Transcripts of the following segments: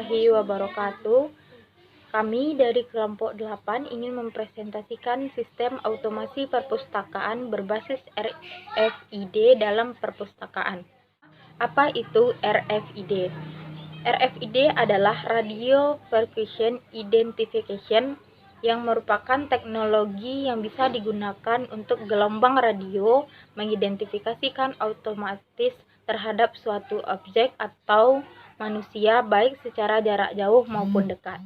warahmatullahi wabarakatuh. Kami dari kelompok 8 ingin mempresentasikan sistem automasi perpustakaan berbasis RFID dalam perpustakaan. Apa itu RFID? RFID adalah Radio Frequency Identification yang merupakan teknologi yang bisa digunakan untuk gelombang radio mengidentifikasikan otomatis terhadap suatu objek atau manusia baik secara jarak jauh maupun dekat.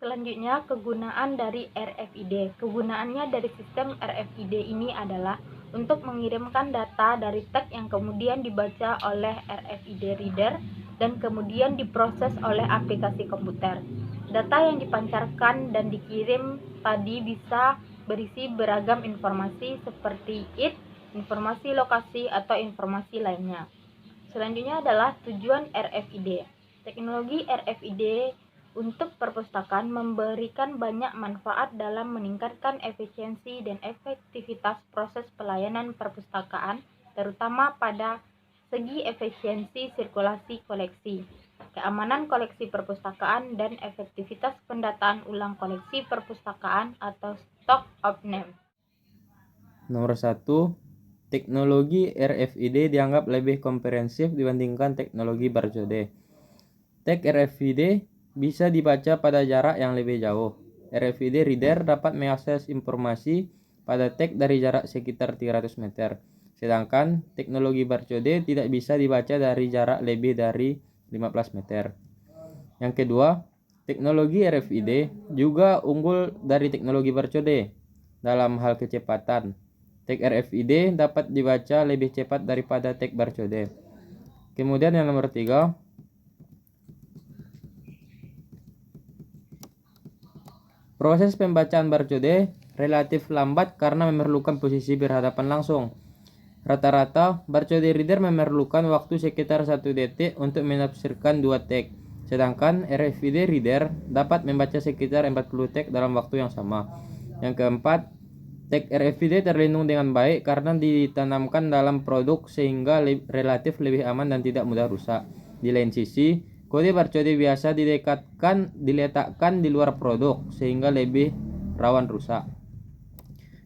Selanjutnya, kegunaan dari RFID. Kegunaannya dari sistem RFID ini adalah untuk mengirimkan data dari tag yang kemudian dibaca oleh RFID reader dan kemudian diproses oleh aplikasi komputer. Data yang dipancarkan dan dikirim tadi bisa berisi beragam informasi seperti IT, informasi lokasi, atau informasi lainnya. Selanjutnya adalah tujuan RFID. Teknologi RFID untuk perpustakaan memberikan banyak manfaat dalam meningkatkan efisiensi dan efektivitas proses pelayanan perpustakaan, terutama pada segi efisiensi sirkulasi koleksi, keamanan koleksi perpustakaan, dan efektivitas pendataan ulang koleksi perpustakaan atau stock of name. Nomor 1. Teknologi RFID dianggap lebih komprehensif dibandingkan teknologi barcode. Tag RFID bisa dibaca pada jarak yang lebih jauh. RFID reader dapat mengakses informasi pada tag dari jarak sekitar 300 meter. Sedangkan teknologi barcode tidak bisa dibaca dari jarak lebih dari 15 meter. Yang kedua, teknologi RFID juga unggul dari teknologi barcode dalam hal kecepatan. Tag RFID dapat dibaca lebih cepat daripada tag barcode. Kemudian yang nomor 3, proses pembacaan barcode relatif lambat karena memerlukan posisi berhadapan langsung. Rata-rata, barcode reader memerlukan waktu sekitar 1 detik untuk menafsirkan 2 tag, sedangkan RFID reader dapat membaca sekitar 40 tag dalam waktu yang sama. Yang keempat, tag RFID terlindung dengan baik karena ditanamkan dalam produk sehingga relatif lebih aman dan tidak mudah rusak. Di lain sisi, kode barcode biasa diletakkan di luar produk sehingga lebih rawan rusak.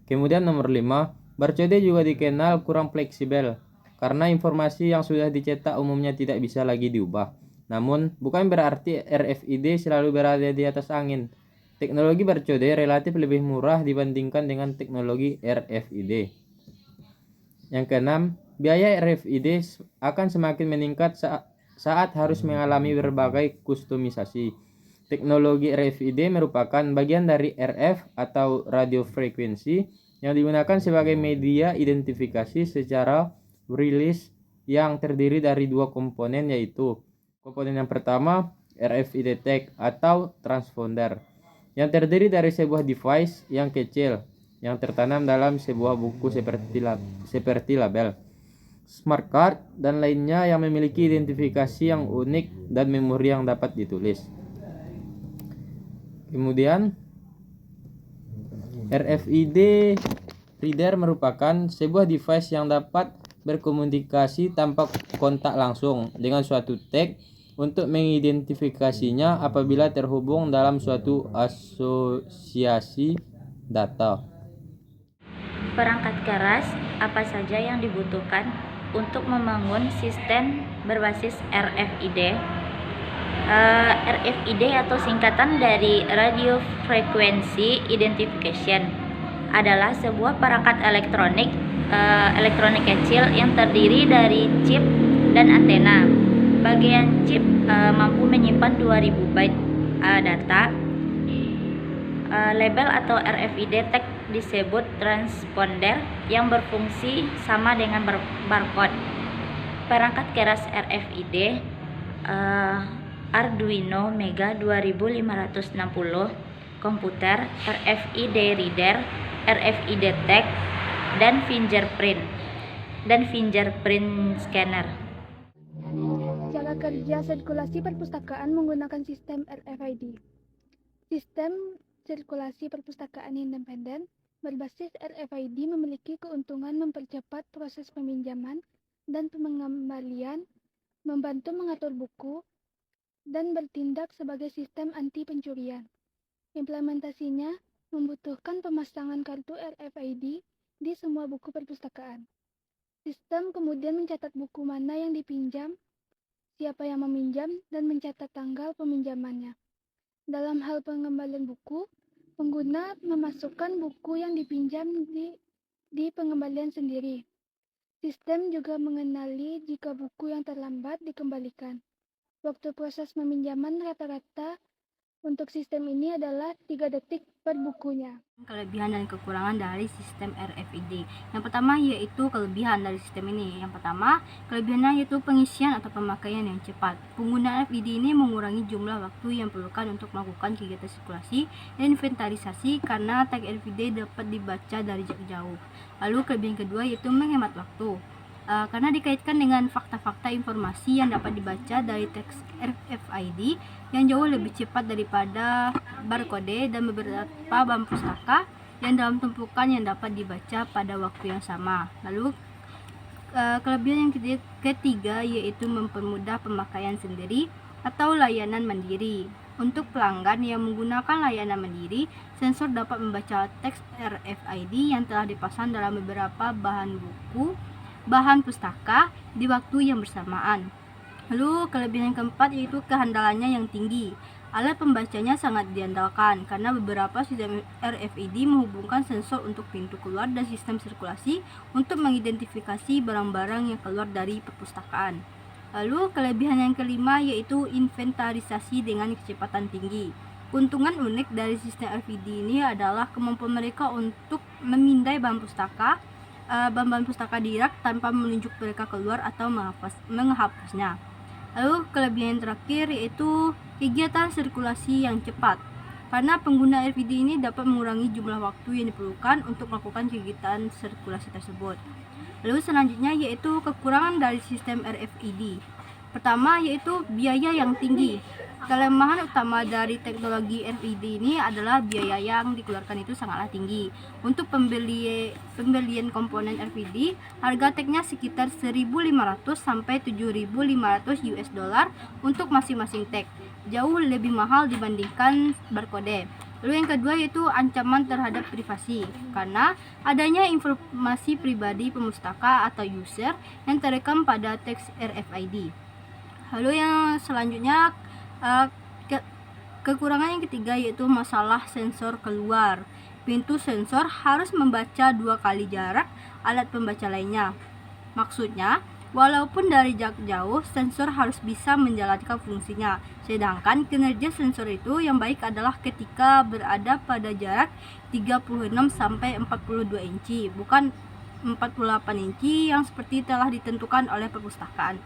Kemudian nomor 5, barcode juga dikenal kurang fleksibel karena informasi yang sudah dicetak umumnya tidak bisa lagi diubah. Namun, bukan berarti RFID selalu berada di atas angin. Teknologi barcode relatif lebih murah dibandingkan dengan teknologi RFID. Yang keenam, biaya RFID akan semakin meningkat saat harus mengalami berbagai kustomisasi. Teknologi RFID merupakan bagian dari RF atau radio frekuensi yang digunakan sebagai media identifikasi secara wireless yang terdiri dari 2 komponen, yaitu komponen yang pertama RFID tag atau transponder yang terdiri dari sebuah device yang kecil yang tertanam dalam sebuah buku seperti label, smart card, dan lainnya yang memiliki identifikasi yang unik dan memori yang dapat ditulis. Kemudian RFID reader merupakan sebuah device yang dapat berkomunikasi tanpa kontak langsung dengan suatu tag untuk mengidentifikasinya apabila terhubung dalam suatu asosiasi data. Perangkat keras apa saja yang dibutuhkan untuk membangun sistem berbasis RFID? RFID atau singkatan dari Radio Frequency Identification adalah sebuah perangkat elektronik kecil yang terdiri dari chip dan antena. Bagian chip mampu menyimpan 2000 byte data. Label atau RFID tag disebut transponder yang berfungsi sama dengan barcode. Perangkat keras RFID Arduino Mega 2560, komputer, RFID reader, RFID tag, dan fingerprint scanner. Cara kerja sirkulasi perpustakaan menggunakan sistem RFID. Sistem sirkulasi perpustakaan independen berbasis RFID memiliki keuntungan mempercepat proses peminjaman dan pengembalian, membantu mengatur buku, dan bertindak sebagai sistem anti pencurian. Implementasinya membutuhkan pemasangan kartu RFID di semua buku perpustakaan. Sistem kemudian mencatat buku mana yang dipinjam, siapa yang meminjam, dan mencatat tanggal peminjamannya. Dalam hal pengembalian buku, pengguna memasukkan buku yang dipinjam di pengembalian sendiri. Sistem juga mengenali jika buku yang terlambat dikembalikan. Waktu proses peminjaman rata-rata untuk sistem ini adalah 3 detik per bukunya. Kelebihan dan kekurangan dari sistem RFID. Yang pertama yaitu kelebihan dari sistem ini. Yang pertama, kelebihannya yaitu pengisian atau pemakaian yang cepat. Penggunaan RFID ini mengurangi jumlah waktu yang diperlukan untuk melakukan kegiatan sirkulasi dan inventarisasi karena tag RFID dapat dibaca dari jarak jauh. Lalu kelebihan kedua yaitu menghemat waktu. Karena dikaitkan dengan fakta-fakta informasi yang dapat dibaca dari teks RFID yang jauh lebih cepat daripada barcode dan beberapa bahan pustaka yang dalam tumpukan yang dapat dibaca pada waktu yang sama. Lalu kelebihan yang ketiga yaitu mempermudah pemakaian sendiri atau layanan mandiri. Untuk pelanggan yang menggunakan layanan mandiri, sensor dapat membaca teks RFID yang telah dipasang dalam beberapa bahan pustaka di waktu yang bersamaan. Lalu kelebihan yang keempat yaitu kehandalannya yang tinggi. Alat pembacanya sangat diandalkan karena beberapa sistem RFID menghubungkan sensor untuk pintu keluar dan sistem sirkulasi untuk mengidentifikasi barang-barang yang keluar dari perpustakaan. Lalu kelebihan yang kelima yaitu inventarisasi dengan kecepatan tinggi. Keuntungan unik dari sistem RFID ini adalah kemampuan mereka untuk memindai bahan pustaka di rak tanpa menunjuk mereka keluar atau menghapusnya. Lalu kelebihan yang terakhir yaitu kegiatan sirkulasi yang cepat. Karena pengguna RFID ini dapat mengurangi jumlah waktu yang diperlukan untuk melakukan kegiatan sirkulasi tersebut. Lalu selanjutnya yaitu kekurangan dari sistem RFID. Pertama yaitu biaya yang tinggi. Kelemahan utama dari teknologi RFID ini adalah biaya yang dikeluarkan itu sangatlah tinggi. Untuk pembelian komponen RFID, harga tagnya sekitar 1.500 sampai 7.500 US dollar untuk masing-masing tag. Jauh lebih mahal dibandingkan barcode. Lalu yang kedua yaitu ancaman terhadap privasi, karena adanya informasi pribadi pemustaka atau user yang terekam pada teks RFID. Lalu yang selanjutnya kekurangan yang ketiga yaitu masalah sensor keluar. Pintu sensor harus membaca 2 kali jarak alat pembaca lainnya. Maksudnya, walaupun dari jarak jauh, sensor harus bisa menjalankan fungsinya. Sedangkan kinerja sensor itu yang baik adalah ketika berada pada jarak 36 sampai 42 inci, bukan 48 inci yang seperti telah ditentukan oleh perpustakaan.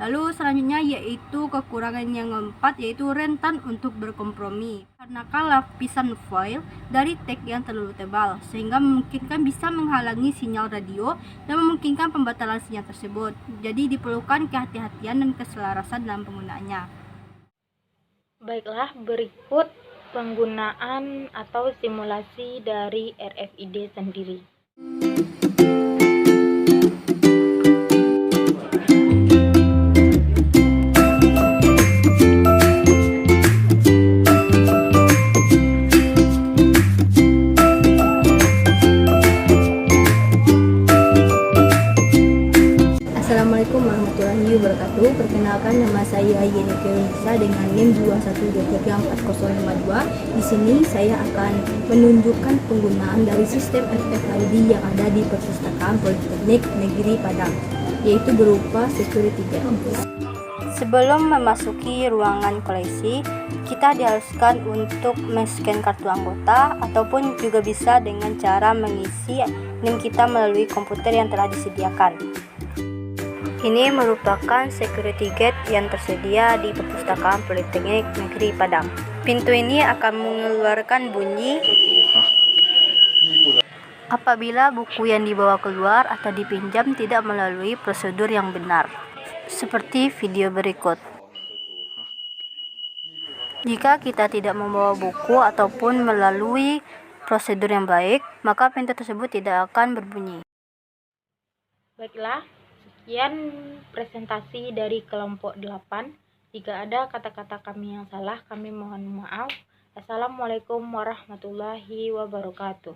Lalu selanjutnya yaitu kekurangan yang keempat yaitu rentan untuk berkompromi. Karena lapisan foil dari tag yang terlalu tebal sehingga memungkinkan bisa menghalangi sinyal radio dan memungkinkan pembatalan sinyal tersebut. Jadi diperlukan kehati-hatian dan keselarasan dalam penggunaannya. Baiklah, berikut penggunaan atau simulasi dari RFID sendiri. Assalamualaikum warahmatullahi wabarakatuh. Perkenalkan, nama saya Yenike Lisa dengan NIM 21234052. Di sini saya akan menunjukkan penggunaan dari sistem RFID yang ada di Perpustakaan Politeknik Negeri Padang, yaitu berupa security gate. Sebelum memasuki ruangan koleksi, kita diharuskan untuk men-scan kartu anggota ataupun juga bisa dengan cara mengisi NIM kita melalui komputer yang telah disediakan. Ini merupakan security gate yang tersedia di Perpustakaan Politeknik Negeri Padang. Pintu ini akan mengeluarkan bunyi apabila buku yang dibawa keluar atau dipinjam tidak melalui prosedur yang benar, seperti video berikut. Jika kita tidak membawa buku ataupun melalui prosedur yang baik, maka pintu tersebut tidak akan berbunyi. Baiklah, sekian presentasi dari kelompok 8. Jika ada kata-kata kami yang salah, kami mohon maaf. Assalamualaikum warahmatullahi wabarakatuh.